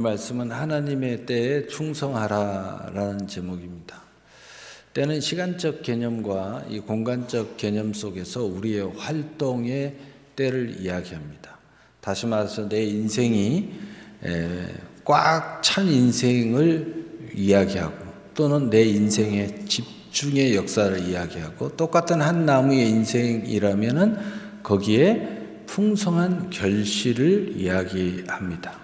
말씀은 하나님의 때에 충성하라라는 제목입니다. 때는 시간적 개념과 이 공간적 개념 속에서 우리의 활동의 때를 이야기합니다. 다시 말해서 내 인생이 꽉 찬 인생을 이야기하고 또는 내 인생의 집중의 역사를 이야기하고 똑같은 한 나무의 인생이라면은 거기에 풍성한 결실을 이야기합니다.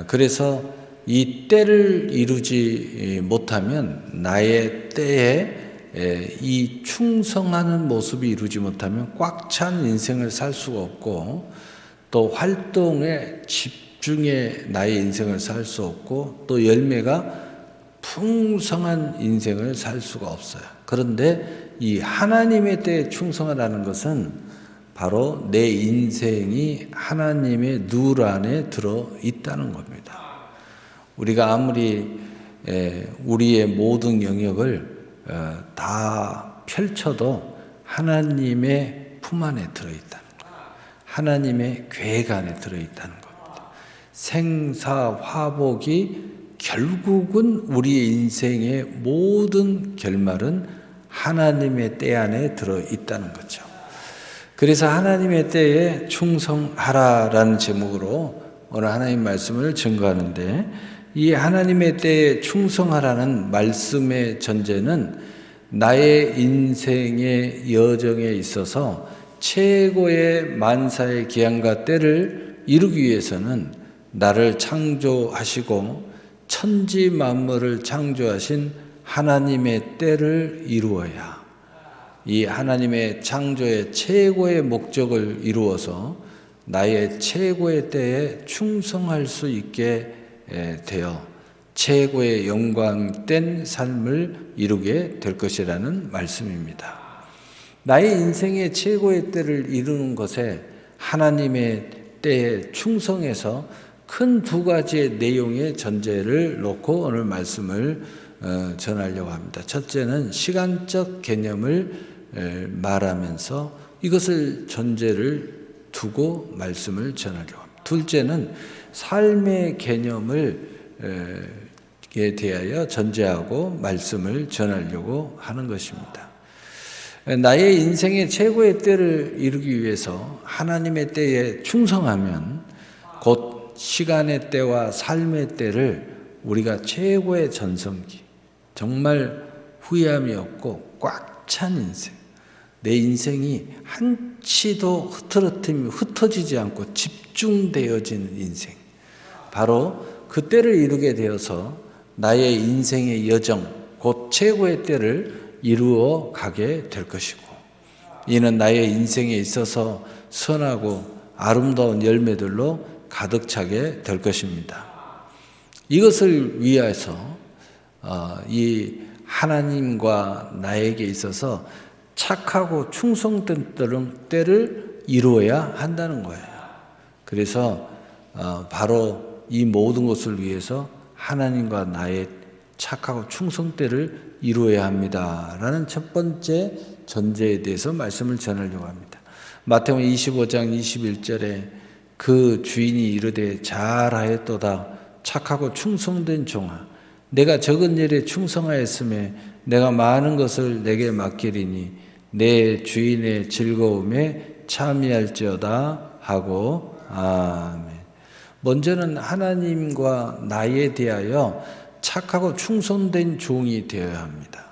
그래서 이 때를 이루지 못하면 나의 때에 이 충성하는 모습이 이루지 못하면 꽉 찬 인생을 살 수가 없고 또 활동에 집중해 나의 인생을 살 수 없고 또 열매가 풍성한 인생을 살 수가 없어요. 그런데 이 하나님의 때에 충성하라는 것은 바로 내 인생이 하나님의 누울 안에 들어 있다는 겁니다. 우리가 아무리 우리의 모든 영역을 다 펼쳐도 하나님의 품 안에 들어있다는 거예요. 하나님의 계획 안에 들어있다는 겁니다. 생사화복이 결국은 우리의 인생의 모든 결말은 하나님의 때 안에 들어있다는 거죠. 그래서 하나님의 때에 충성하라라는 제목으로 오늘 하나님 말씀을 증거하는데 이 하나님의 때에 충성하라는 말씀의 전제는 나의 인생의 여정에 있어서 최고의 만사의 기한과 때를 이루기 위해서는 나를 창조하시고 천지 만물을 창조하신 하나님의 때를 이루어야 이 하나님의 창조의 최고의 목적을 이루어서 나의 최고의 때에 충성할 수 있게 되어 최고의 영광된 삶을 이루게 될 것이라는 말씀입니다. 나의 인생의 최고의 때를 이루는 것에 하나님의 때에 충성해서 큰 두 가지의 내용의 전제를 놓고 오늘 말씀을 전하려고 합니다. 첫째는 시간적 개념을 말하면서 이것을 전제를 두고 말씀을 전하려고 합니다. 둘째는 삶의 개념을 대하여 전제하고 말씀을 전하려고 하는 것입니다. 나의 인생의 최고의 때를 이루기 위해서 하나님의 때에 충성하면 곧 시간의 때와 삶의 때를 우리가 최고의 전성기, 정말 후회함이 없고 꽉 찬 인생, 내 인생이 한치도 흩어지지 않고 집중되어지는 인생, 바로 그 때를 이루게 되어서 나의 인생의 여정, 곧 최고의 때를 이루어 가게 될 것이고 이는 나의 인생에 있어서 선하고 아름다운 열매들로 가득 차게 될 것입니다. 이것을 위해서 이 하나님과 나에게 있어서 착하고 충성된 때를 이루어야 한다는 거예요. 그래서 바로 이 모든 것을 위해서 하나님과 나의 착하고 충성 때를 이루어야 합니다라는 첫 번째 전제에 대해서 말씀을 전하려고 합니다. 마태복음 25장 21절에 그 주인이 이르되 잘하였도다 착하고 충성된 종아 내가 적은 일에 충성하였음에 내가 많은 것을 내게 맡기리니 내 주인의 즐거움에 참여할지어다 하고 아멘. 먼저는 하나님과 나에 대하여 착하고 충성된 종이 되어야 합니다.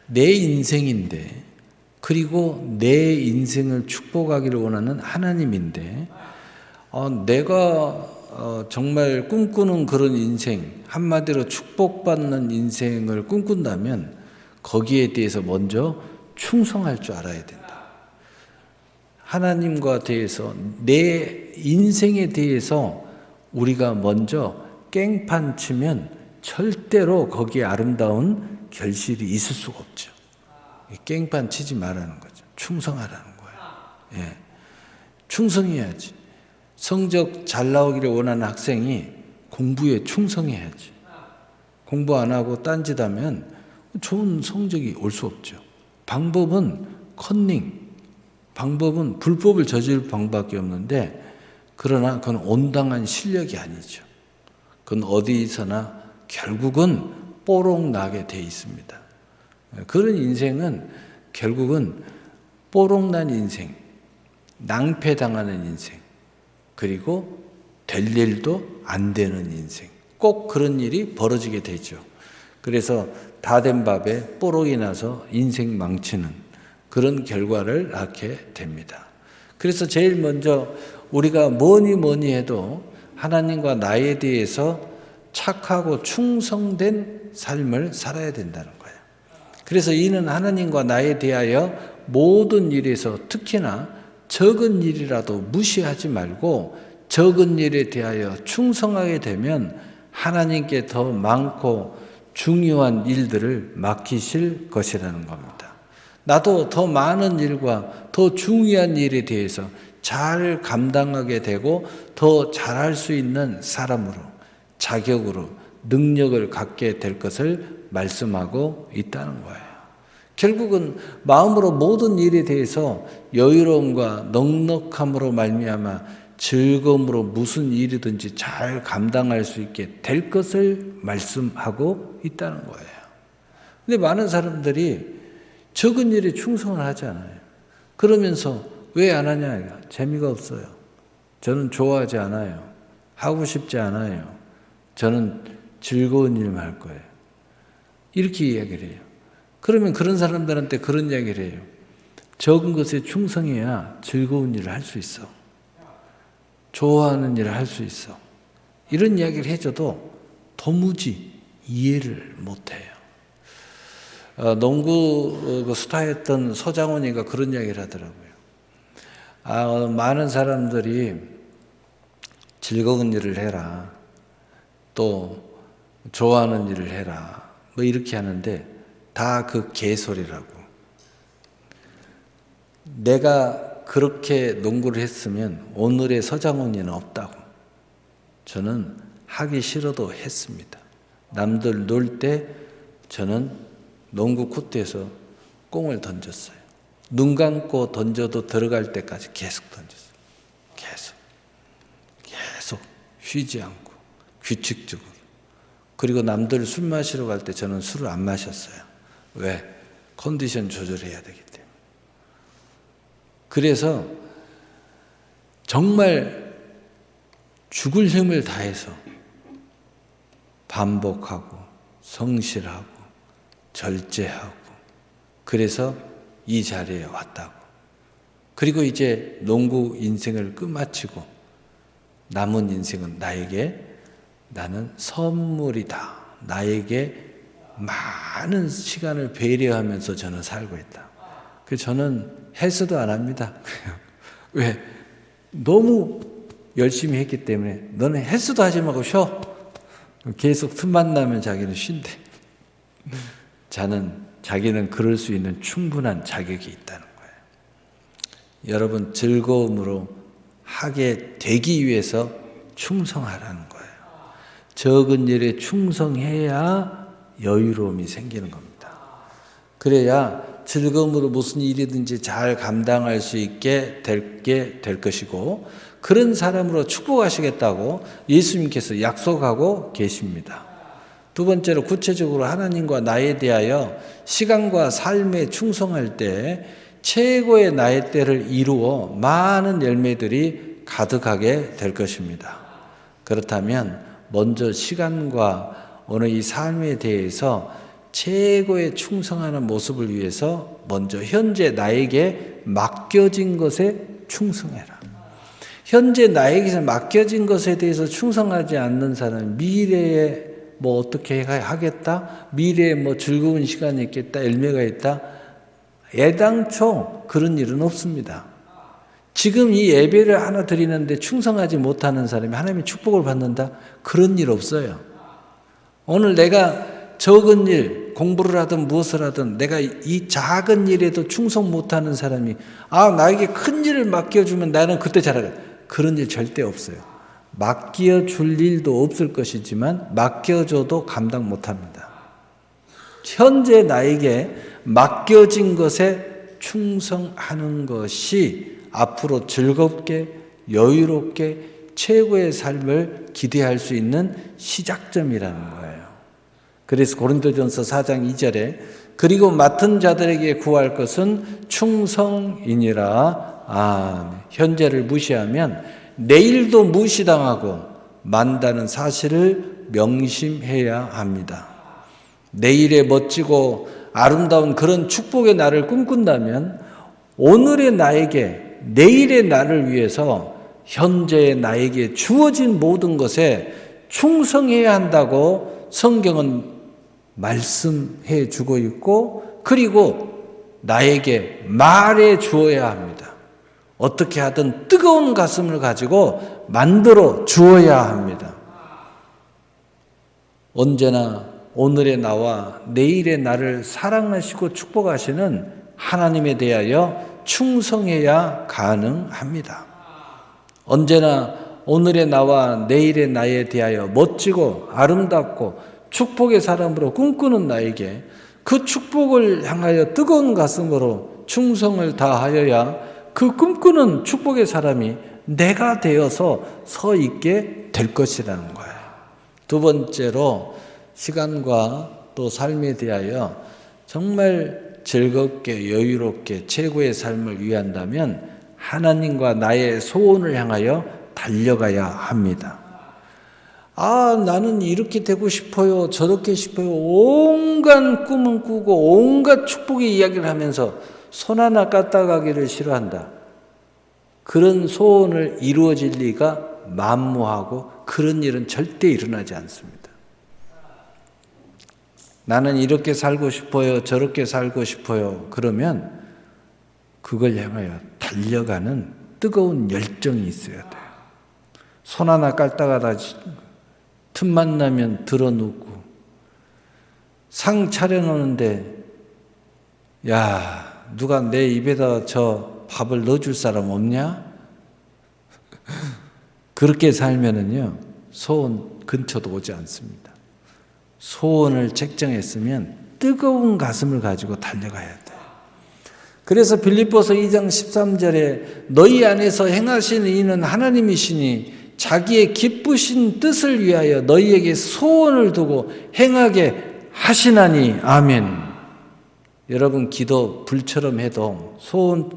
내 인생인데 그리고 내 인생을 축복하기를 원하는 하나님인데 내가 정말 꿈꾸는 그런 인생, 한마디로 축복받는 인생을 꿈꾼다면 거기에 대해서 먼저 충성할 줄 알아야 된다. 하나님과 대해서 내 인생에 대해서 우리가 먼저 깽판 치면 절대로 거기에 아름다운 결실이 있을 수가 없죠. 깽판 치지 말라는 거죠. 충성하라는 거예요. 예. 충성해야지. 성적 잘 나오기를 원하는 학생이 공부에 충성해야지. 공부 안 하고 딴짓하면 좋은 성적이 올 수 없죠. 방법은 방법은 불법을 저지를 방법밖에 없는데 그러나 그건 온당한 실력이 아니죠. 그건 어디서나 결국은 뽀록 나게 돼 있습니다. 그런 인생은 결국은 뽀록 난 인생, 낭패당하는 인생, 그리고 될 일도 안 되는 인생, 꼭 그런 일이 벌어지게 되죠. 그래서 다 된 밥에 뽀록이 나서 인생 망치는 그런 결과를 낳게 됩니다. 그래서 제일 먼저 우리가 뭐니 해도 하나님과 나에 대해서 착하고 충성된 삶을 살아야 된다는 거예요. 그래서 이는 하나님과 나에 대하여 모든 일에서 특히나 적은 일이라도 무시하지 말고 적은 일에 대하여 충성하게 되면 하나님께 더 많고 중요한 일들을 맡기실 것이라는 겁니다. 나도 더 많은 일과 더 중요한 일에 대해서 잘 감당하게 되고 더 잘할 수 있는 사람으로, 자격으로, 능력을 갖게 될 것을 말씀하고 있다는 거예요. 결국은 마음으로 모든 일에 대해서 여유로움과 넉넉함으로 말미암아 즐거움으로 무슨 일이든지 잘 감당할 수 있게 될 것을 말씀하고 있다는 거예요. 근데 많은 사람들이 적은 일에 충성을 하지 않아요. 그러면서 왜 안 하냐? 재미가 없어요. 저는 좋아하지 않아요. 하고 싶지 않아요. 저는 즐거운 일만 할 거예요. 이렇게 이야기를 해요. 그러면 그런 사람들한테 그런 이야기를 해요. 적은 것에 충성해야 즐거운 일을 할 수 있어. 좋아하는 일을 할 수 있어. 이런 이야기를 해줘도 도무지 이해를 못해요. 농구 스타였던 서장훈이가 그런 이야기를 하더라고요. 많은 사람들이 즐거운 일을 해라. 또 좋아하는 일을 해라. 뭐 이렇게 하는데 다 그 개소리라고. 내가 그렇게 농구를 했으면 오늘의 서장훈이는 없다고. 저는 하기 싫어도 했습니다. 남들 놀 때 저는 농구 코트에서 공을 던졌어요. 눈 감고 던져도 들어갈 때까지 계속 던졌어요. 계속 쉬지 않고 규칙적으로. 그리고 남들 술 마시러 갈 때 저는 술을 안 마셨어요. 왜? 컨디션 조절해야 되기 때문에. 그래서 정말 죽을 힘을 다해서 반복하고 성실하고 절제하고 그래서 이 자리에 왔다고. 그리고 이제 농구 인생을 끝마치고 남은 인생은 나는 선물이다. 나에게 많은 시간을 배려하면서 저는 살고 있다. 그래서 저는 헬스도 안 합니다. 왜? 너무 열심히 했기 때문에 너는 헬스도 하지 말고 쉬어. 계속 틈만 나면 자기는 쉰대. 자기는 그럴 수 있는 충분한 자격이 있다는 거예요. 여러분 즐거움으로 하게 되기 위해서 충성하라는 거예요. 적은 일에 충성해야 여유로움이 생기는 겁니다. 그래야 즐거움으로 무슨 일이든지 잘 감당할 수 있게 될 것이고 그런 사람으로 축복하시겠다고 예수님께서 약속하고 계십니다. 두 번째로 구체적으로 하나님과 나에 대하여 시간과 삶에 충성할 때 최고의 나의 때를 이루어 많은 열매들이 가득하게 될 것입니다. 그렇다면 먼저 시간과 오늘 이 삶에 대해서 최고의 충성하는 모습을 위해서 먼저 현재 나에게 맡겨진 것에 충성해라. 현재 나에게 맡겨진 것에 대해서 충성하지 않는 사람은 미래에 뭐 어떻게 하겠다? 미래에 뭐 즐거운 시간이 있겠다? 열매가 있다? 애당초 그런 일은 없습니다. 지금 이 예배를 하나 드리는데 충성하지 못하는 사람이 하나님의 축복을 받는다? 그런 일 없어요. 오늘 내가 적은 일, 공부를 하든 무엇을 하든 내가 이 작은 일에도 충성 못하는 사람이 나에게 큰 일을 맡겨주면 나는 그때 잘하겠다. 그런 일 절대 없어요. 맡겨줄 일도 없을 것이지만 맡겨줘도 감당 못합니다. 현재 나에게 맡겨진 것에 충성하는 것이 앞으로 즐겁게 여유롭게 최고의 삶을 기대할 수 있는 시작점이라는 거예요. 그래서 고린도전서 4장 2절에 그리고 맡은 자들에게 구할 것은 충성이니라. 현재를 무시하면 내일도 무시당하고 만다는 사실을 명심해야 합니다. 내일의 멋지고 아름다운 그런 축복의 날을 꿈꾼다면 오늘의 나에게 내일의 나를 위해서 현재의 나에게 주어진 모든 것에 충성해야 한다고 성경은 말씀해 주고 있고, 그리고 나에게 말해 주어야 합니다. 어떻게 하든 뜨거운 가슴을 가지고 만들어 주어야 합니다. 언제나 오늘의 나와 내일의 나를 사랑하시고 축복하시는 하나님에 대하여 충성해야 가능합니다. 언제나 오늘의 나와 내일의 나에 대하여 멋지고 아름답고 축복의 사람으로 꿈꾸는 나에게 그 축복을 향하여 뜨거운 가슴으로 충성을 다하여야 그 꿈꾸는 축복의 사람이 내가 되어서 서 있게 될 것이라는 거예요. 두 번째로 시간과 또 삶에 대하여 정말 즐겁게 여유롭게 최고의 삶을 위한다면 하나님과 나의 소원을 향하여 달려가야 합니다. 나는 이렇게 되고 싶어요. 저렇게 싶어요. 온갖 꿈은 꾸고 온갖 축복의 이야기를 하면서 손 하나 까딱하기를 싫어한다. 그런 소원을 이루어질 리가 만무하고 그런 일은 절대 일어나지 않습니다. 나는 이렇게 살고 싶어요. 저렇게 살고 싶어요. 그러면 그걸 향하여 달려가는 뜨거운 열정이 있어야 돼요. 손 하나 깔딱하다 틈만 나면 들어눕고 상 차려놓는데 야, 누가 내 입에다 저 밥을 넣어줄 사람 없냐? 그렇게 살면은요, 소원 근처도 오지 않습니다. 소원을 책정했으면 뜨거운 가슴을 가지고 달려가야 돼요. 그래서 빌립보서 2장 13절에 너희 안에서 행하시는 이는 하나님이시니 자기의 기쁘신 뜻을 위하여 너희에게 소원을 두고 행하게 하시나니. 아멘. 여러분, 기도 불처럼 해도 소원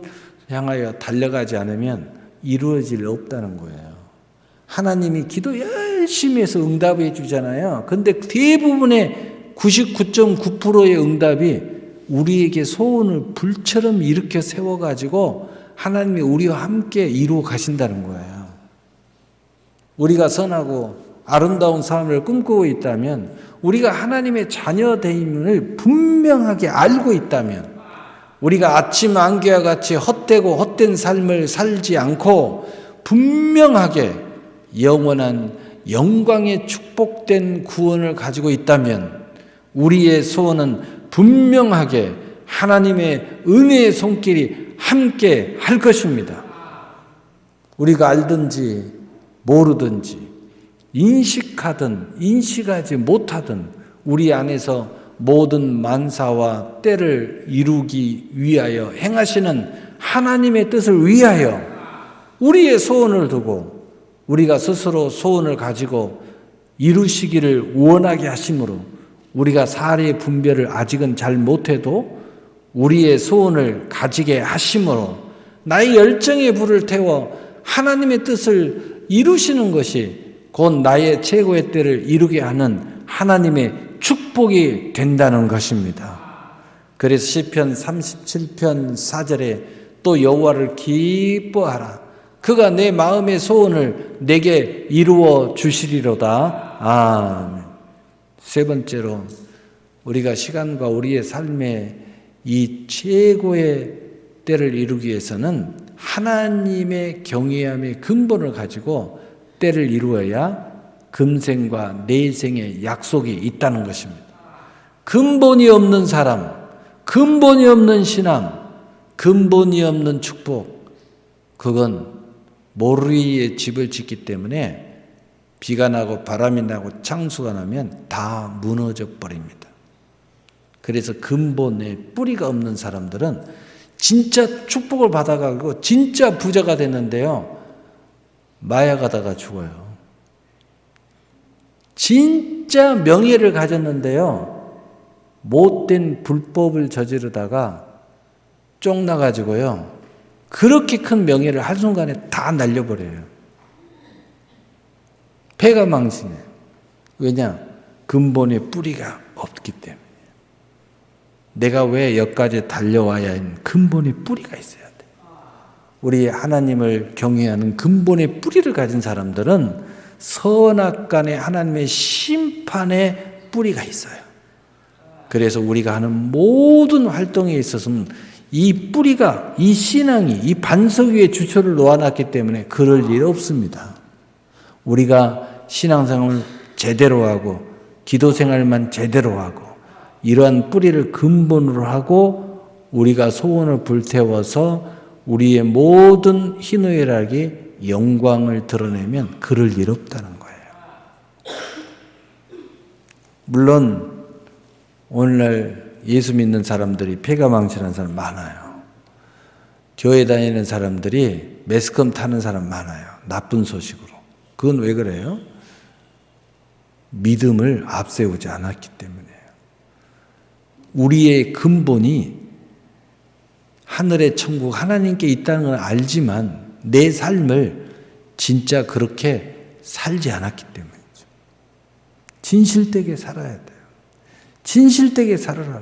향하여 달려가지 않으면 이루어질 리 없다는 거예요. 하나님이 기도 열심히 해서 응답해 주잖아요. 근데 대부분의 99.9%의 응답이 우리에게 소원을 불처럼 일으켜 세워가지고 하나님이 우리와 함께 이루어 가신다는 거예요. 우리가 선하고 아름다운 삶을 꿈꾸고 있다면, 우리가 하나님의 자녀됨을 분명하게 알고 있다면, 우리가 아침 안개와 같이 헛되고 헛된 삶을 살지 않고 분명하게 영원한 영광의 축복된 구원을 가지고 있다면 우리의 소원은 분명하게 하나님의 은혜의 손길이 함께 할 것입니다. 우리가 알든지 모르든지 인식하든 인식하지 못하든 우리 안에서 모든 만사와 때를 이루기 위하여 행하시는 하나님의 뜻을 위하여 우리의 소원을 두고 우리가 스스로 소원을 가지고 이루시기를 원하게 하심으로 우리가 사례 분별을 아직은 잘 못해도 우리의 소원을 가지게 하심으로 나의 열정의 불을 태워 하나님의 뜻을 이루시는 것이 곧 나의 최고의 때를 이루게 하는 하나님의 축복이 된다는 것입니다. 그래서 시편 37편 4절에 또 여호와를 기뻐하라. 그가 내 마음의 소원을 내게 이루어 주시리로다. 아멘. 세 번째로 우리가 시간과 우리의 삶의 이 최고의 때를 이루기 위해서는 하나님의 경외함의 근본을 가지고 때를 이루어야 금생과 내생의 약속이 있다는 것입니다. 근본이 없는 사람, 근본이 없는 신앙, 근본이 없는 축복, 그건 모르 위에 집을 짓기 때문에 비가 나고 바람이 나고 창수가 나면 다 무너져 버립니다. 그래서 근본에 뿌리가 없는 사람들은 진짜 축복을 받아가고 진짜 부자가 됐는데요, 마약하다가 죽어요. 진짜 명예를 가졌는데요, 못된 불법을 저지르다가 쫑나가지고요, 그렇게 큰 명예를 한순간에 다 날려버려요. 폐가 망신해요. 왜냐? 근본의 뿌리가 없기 때문에. 내가 왜 여기까지 달려와야 하는 근본의 뿌리가 있어야 돼. 우리 하나님을 경외하는 근본의 뿌리를 가진 사람들은 선악간에 하나님의 심판의 뿌리가 있어요. 그래서 우리가 하는 모든 활동에 있어서는 이 뿌리가, 이 신앙이 이 반석 위에 주초를 놓아놨기 때문에 그럴 일 없습니다. 우리가 신앙생활을 제대로 하고 기도 생활만 제대로 하고 이러한 뿌리를 근본으로 하고 우리가 소원을 불태워서 우리의 모든 희노애락이 영광을 드러내면 그럴 일 없다는 거예요. 물론 오늘날 예수 믿는 사람들이 폐가 망신한 사람 많아요. 교회 다니는 사람들이 매스컴 타는 사람 많아요. 나쁜 소식으로. 그건 왜 그래요? 믿음을 앞세우지 않았기 때문이에요. 우리의 근본이 하늘의 천국 하나님께 있다는 걸 알지만 내 삶을 진짜 그렇게 살지 않았기 때문이죠. 진실되게 살아야 돼요. 진실되게 살아라.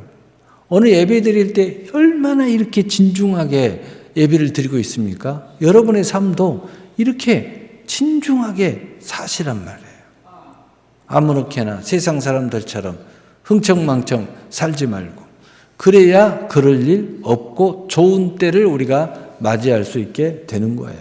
어느 예배 드릴 때 얼마나 이렇게 진중하게 예배를 드리고 있습니까? 여러분의 삶도 이렇게 진중하게 사시란 말이에요. 아무렇게나 세상 사람들처럼 흥청망청 살지 말고, 그래야 그럴 일 없고 좋은 때를 우리가 맞이할 수 있게 되는 거예요.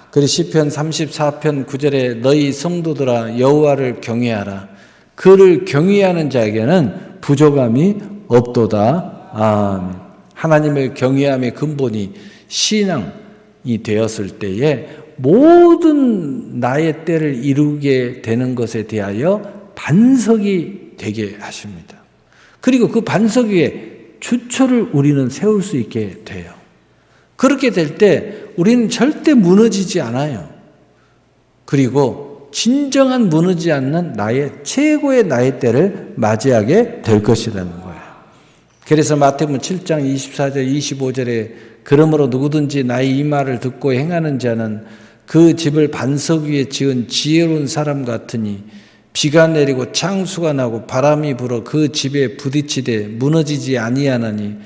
그래서 시편 34편 9절에 너희 성도들아 여호와를 경외하라. 그를 경외하는 자에게는 부족함이 없도다. 아멘. 하나님을 경외함의 근본이 신앙이 되었을 때에 모든 나의 때를 이루게 되는 것에 대하여 반석이 되게 하십니다. 그리고 그 반석 위에 주초를 우리는 세울 수 있게 돼요. 그렇게 될 때 우리는 절대 무너지지 않아요. 그리고 진정한 무너지지 않는 나의 최고의 나의 때를 맞이하게 될 것이라는 거예요. 그래서 마태복음 7장 24절 25절에 그러므로 누구든지 나의 이 말을 듣고 행하는 자는 그 집을 반석 위에 지은 지혜로운 사람 같으니 비가 내리고 창수가 나고 바람이 불어 그 집에 부딪히되 무너지지 아니하나니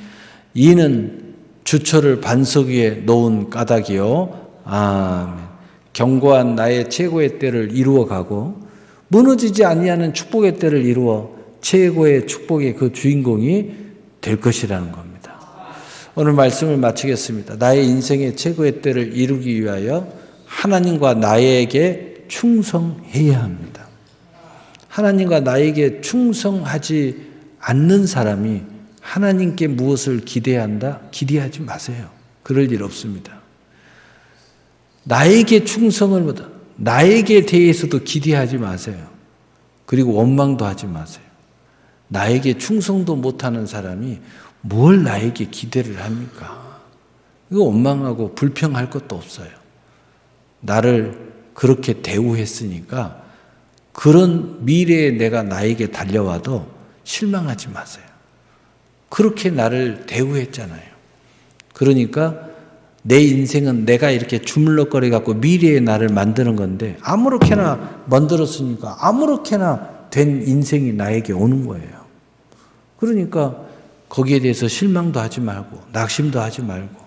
이는 주초를 반석 위에 놓은 까닭이요. 아멘. 견고한 나의 최고의 때를 이루어가고 무너지지 아니하는 축복의 때를 이루어 최고의 축복의 그 주인공이 될 것이라는 겁니다. 오늘 말씀을 마치겠습니다. 나의 인생의 최고의 때를 이루기 위하여 하나님과 나에게 충성해야 합니다. 하나님과 나에게 충성하지 않는 사람이 하나님께 무엇을 기대한다? 기대하지 마세요. 그럴 일 없습니다. 나에게 충성을 보다 나에게 대해서도 기대하지 마세요. 그리고 원망도 하지 마세요. 나에게 충성도 못하는 사람이 뭘 나에게 기대를 합니까? 이거 원망하고 불평할 것도 없어요. 나를 그렇게 대우했으니까 그런 미래에 내가 나에게 달려와도 실망하지 마세요. 그렇게 나를 대우했잖아요. 그러니까 내 인생은 내가 이렇게 주물럭거려 갖고 미래의 나를 만드는 건데 아무렇게나 만들었으니까 아무렇게나 된 인생이 나에게 오는 거예요. 그러니까 거기에 대해서 실망도 하지 말고 낙심도 하지 말고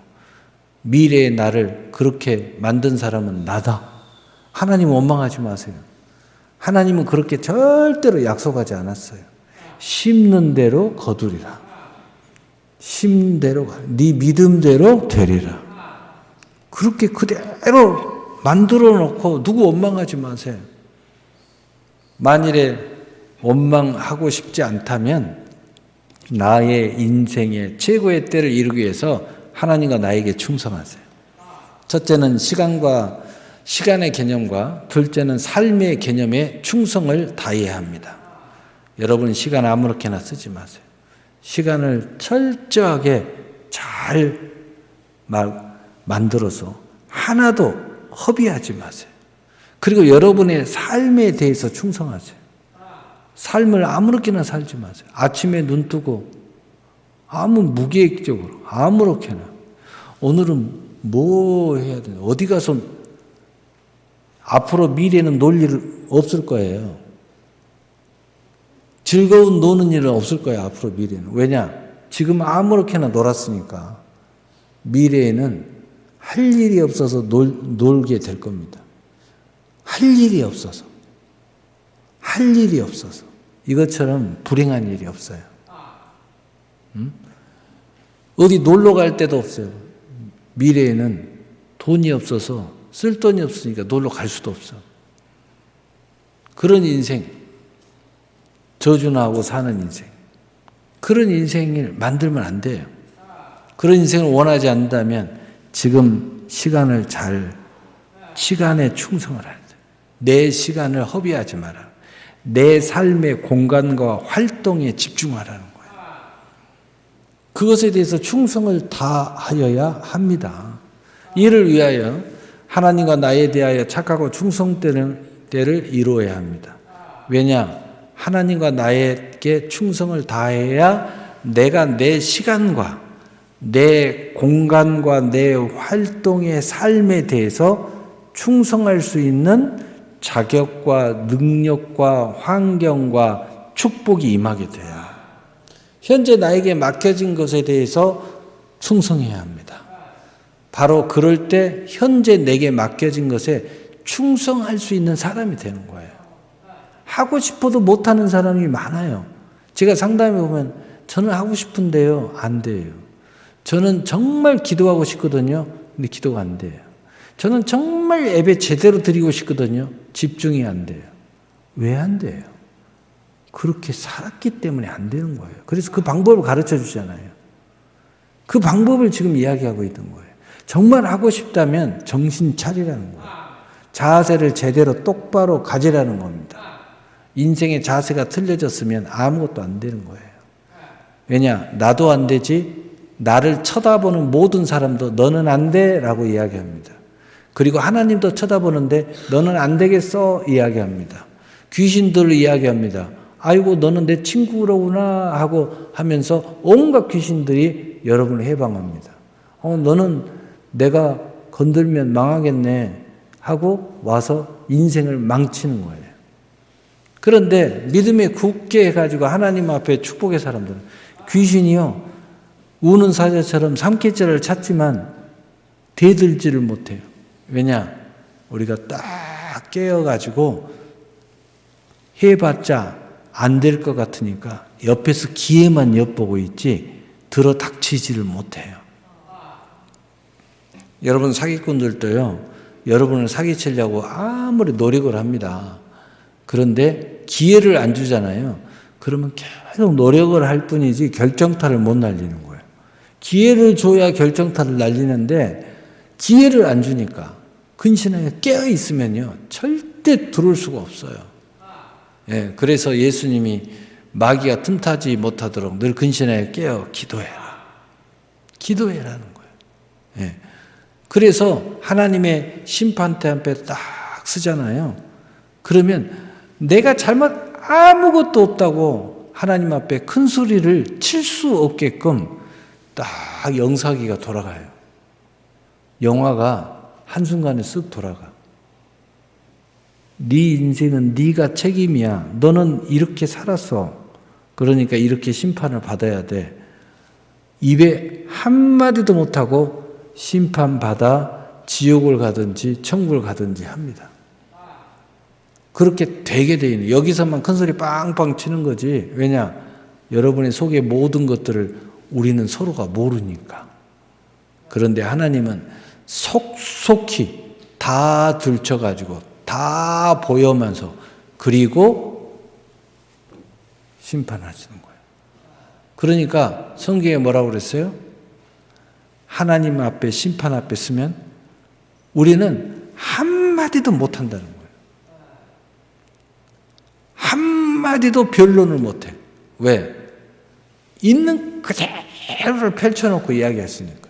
미래의 나를 그렇게 만든 사람은 나다. 하나님 원망하지 마세요. 하나님은 그렇게 절대로 약속하지 않았어요. 심는 대로 거두리라. 심는 대로 네 믿음대로 되리라. 그렇게 그대로 만들어 놓고 누구 원망하지 마세요. 만일에 원망하고 싶지 않다면 나의 인생의 최고의 때를 이루기 위해서 하나님과 나에게 충성하세요. 첫째는 시간의 개념과 둘째는 삶의 개념에 충성을 다해야 합니다. 여러분 시간 아무렇게나 쓰지 마세요. 시간을 철저하게 잘 만들어서 하나도 허비하지 마세요. 그리고 여러분의 삶에 대해서 충성하세요. 삶을 아무렇게나 살지 마세요. 아침에 눈 뜨고 아무 무계획적으로 아무렇게나 오늘은 뭐 해야 되나, 어디 가서 앞으로 미래는 놀 일 없을 거예요. 즐거운 노는 일은 없을 거예요. 앞으로 미래는. 왜냐? 지금 아무렇게나 놀았으니까 미래에는 할 일이 없어서 놀게 될 겁니다. 할 일이 없어서. 할 일이 없어서. 이것처럼 불행한 일이 없어요. 어디 놀러 갈 데도 없어요. 미래에는 돈이 없어서, 쓸 돈이 없으니까 놀러 갈 수도 없어. 그런 인생, 저주나하고 사는 인생. 그런 인생을 만들면 안 돼요. 그런 인생을 원하지 않는다면 지금 시간에 충성을 해야 돼요. 내 시간을 허비하지 마라. 내 삶의 공간과 활동에 집중하라는 거예요. 그것에 대해서 충성을 다하여야 합니다. 이를 위하여 하나님과 나에 대하여 착하고 충성되를 이루어야 합니다. 왜냐? 하나님과 나에게 충성을 다해야 내가 내 시간과 내 공간과 내 활동의 삶에 대해서 충성할 수 있는 자격과 능력과 환경과 축복이 임하게 돼요. 현재 나에게 맡겨진 것에 대해서 충성해야 합니다. 바로 그럴 때 현재 내게 맡겨진 것에 충성할 수 있는 사람이 되는 거예요. 하고 싶어도 못하는 사람이 많아요. 제가 상담해 보면 저는 하고 싶은데요, 안 돼요. 저는 정말 기도하고 싶거든요. 근데 기도가 안 돼요. 저는 정말 예배 제대로 드리고 싶거든요. 집중이 안 돼요. 왜 안 돼요? 그렇게 살았기 때문에 안 되는 거예요. 그래서 그 방법을 가르쳐 주잖아요. 그 방법을 지금 이야기하고 있는 거예요. 정말 하고 싶다면 정신 차리라는 거예요. 자세를 제대로 똑바로 가지라는 겁니다. 인생의 자세가 틀려졌으면 아무것도 안 되는 거예요. 왜냐? 나도 안 되지, 나를 쳐다보는 모든 사람도 너는 안 돼 라고 이야기합니다. 그리고 하나님도 쳐다보는데 너는 안 되겠어 이야기합니다. 귀신들을 이야기합니다. 아이고 너는 내 친구로구나 하고 하면서 온갖 귀신들이 여러분을 해방합니다. 너는 내가 건들면 망하겠네 하고 와서 인생을 망치는 거예요. 그런데 믿음에 굳게 해가지고 하나님 앞에 축복의 사람들은 귀신이요 우는 사자처럼 삼킬자를 찾지만 대들지를 못해요. 왜냐? 우리가 딱 깨어가지고 해봤자 안 될 것 같으니까 옆에서 기회만 엿보고 있지 들어 닥치지를 못해요. 여러분 사기꾼들도요, 여러분을 사기치려고 아무리 노력을 합니다. 그런데 기회를 안 주잖아요. 그러면 계속 노력을 할 뿐이지 결정타를 못 날리는 거예요. 기회를 줘야 결정타를 날리는데 기회를 안 주니까 근신하여 깨어 있으면요 절대 들어올 수가 없어요. 예, 그래서 예수님이 마귀가 틈타지 못하도록 늘 근신하여 깨어 기도해라. 기도해라는 거예요. 예. 그래서 하나님의 심판대 앞에 딱 쓰잖아요. 그러면 내가 잘못 아무것도 없다고 하나님 앞에 큰 소리를 칠 수 없게끔 딱 영사기가 돌아가요. 영화가 한순간에 쓱 돌아가. 네 인생은 네가 책임이야. 너는 이렇게 살았어. 그러니까 이렇게 심판을 받아야 돼. 입에 한마디도 못하고 심판받아 지옥을 가든지 천국을 가든지 합니다. 그렇게 되게 돼 있는, 여기서만 큰소리 빵빵 치는 거지. 왜냐? 여러분의 속의 모든 것들을 우리는 서로가 모르니까. 그런데 하나님은 속속히 다 들춰가지고 다 보여면서 그리고 심판하시는 거예요. 그러니까 성경에 뭐라고 그랬어요? 하나님 앞에 심판 앞에 서면 우리는 한마디도 못한다는 거예요. 한마디도 변론을 못해. 왜? 있는 그대로를 펼쳐놓고 이야기했으니까.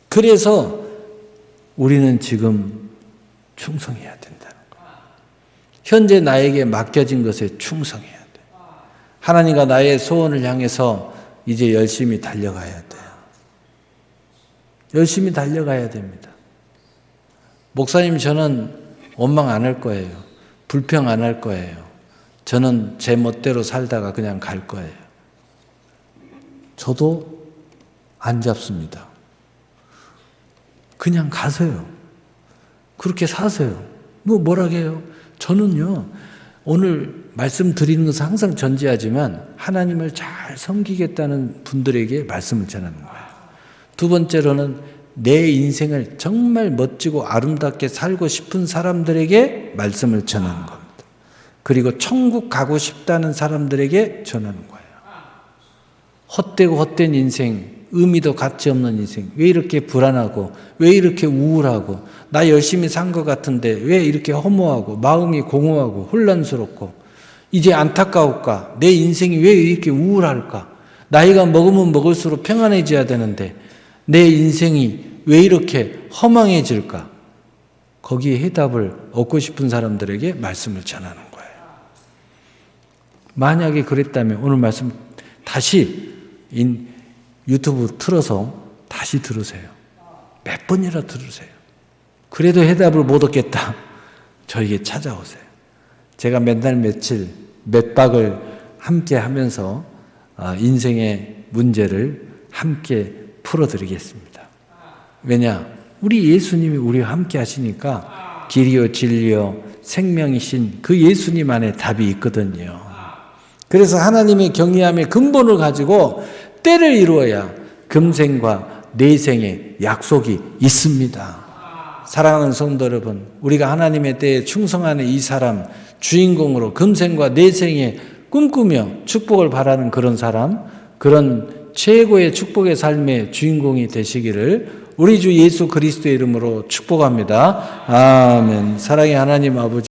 그래서 우리는 지금 충성해야 된다는 거예요. 현재 나에게 맡겨진 것에 충성해야 돼. 하나님과 나의 소원을 향해서 이제 열심히 달려가야 돼요. 열심히 달려가야 됩니다. 목사님, 저는 원망 안 할 거예요. 불평 안 할 거예요. 저는 제 멋대로 살다가 그냥 갈 거예요. 저도 안 잡습니다. 그냥 가세요. 그렇게 사세요. 뭐라고 해요? 저는요, 오늘 말씀드리는 것은 항상 전제하지만 하나님을 잘 섬기겠다는 분들에게 말씀을 전하는 거예요. 두 번째로는 내 인생을 정말 멋지고 아름답게 살고 싶은 사람들에게 말씀을 전하는 겁니다. 그리고 천국 가고 싶다는 사람들에게 전하는 거예요. 헛되고 헛된 인생, 의미도 가치 없는 인생, 왜 이렇게 불안하고 왜 이렇게 우울하고 나 열심히 산 것 같은데 왜 이렇게 허무하고 마음이 공허하고 혼란스럽고 이제 안타까울까? 내 인생이 왜 이렇게 우울할까? 나이가 먹으면 먹을수록 평안해져야 되는데 내 인생이 왜 이렇게 허망해질까? 거기에 해답을 얻고 싶은 사람들에게 말씀을 전하는 거예요. 만약에 그랬다면 오늘 말씀 다시 유튜브 틀어서 다시 들으세요. 몇 번이나 들으세요. 그래도 해답을 못 얻겠다. 저에게 찾아오세요. 제가 맨날 며칠 몇 박을 함께 하면서 인생의 문제를 함께 풀어드리겠습니다. 왜냐? 우리 예수님이 우리와 함께 하시니까 길이요 진리요 생명이신 그 예수님 안에 답이 있거든요. 그래서 하나님의 경외함의 근본을 가지고 때를 이루어야 금생과 내생의 약속이 있습니다. 사랑하는 성도 여러분, 우리가 하나님의 때에 충성하는 이 사람, 주인공으로 금생과 내생에 꿈꾸며 축복을 바라는 그런 사람, 그런 최고의 축복의 삶의 주인공이 되시기를 우리 주 예수 그리스도의 이름으로 축복합니다. 아멘. 사랑의 하나님 아버지,